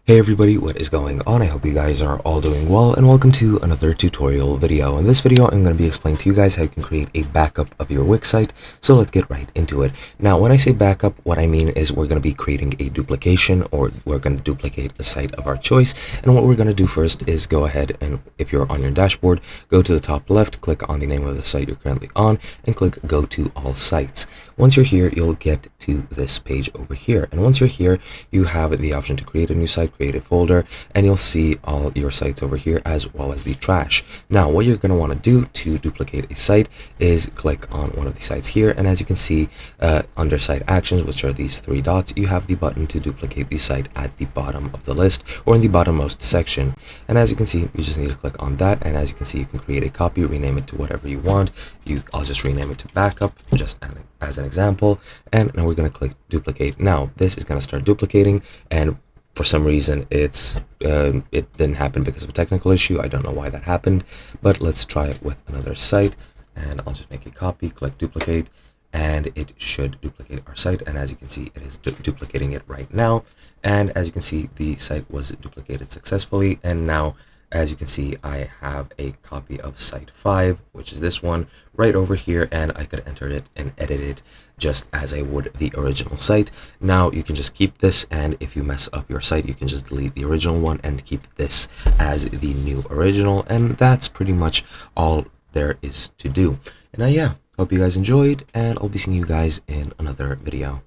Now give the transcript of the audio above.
Hey everybody, what is going on? I hope you guys are all doing well, and welcome to another tutorial video. In this video, I'm going to be explaining to you guys how you can create a backup of your Wix site, so let's get right into it. Now, when I say backup, what I mean is we're going to be creating a duplication, or we're going to duplicate a site of our choice, and what we're going to do first is go ahead and, if you're on your dashboard, go to the top left, click on the name of the site you're currently on, and click Go to All Sites. Once you're here, you'll get to this page over here, and once you're here, you have the option to create a new site, create a folder, and you'll see all your sites over here as well as the trash. Now, what you're going to want to do to duplicate a site is click on one of the sites here, and as you can see under site actions, which are these three dots, you have the button to duplicate the site at the bottom of the list or in the bottommost section. And as you can see, you just need to click on that, and as you can see, you can create a copy, rename it to whatever you want. I'll just rename it to backup just as an example, and now we're going to click duplicate. Now this is going to start duplicating, and for some reason it didn't happen because of a technical issue. I don't know why that happened, but let's try it with another site, and I'll just make a copy, click duplicate, and it should duplicate our site. And as you can see, it is duplicating it right now, and as you can see, the site was duplicated successfully. And now, as you can see, I have a copy of site 5, which is this one right over here, and I could enter it and edit it just as I would the original site. Now you can just keep this, and if you mess up your site, you can just delete the original one and keep this as the new original, and that's pretty much all there is to do. And yeah, hope you guys enjoyed, and I'll be seeing you guys in another video.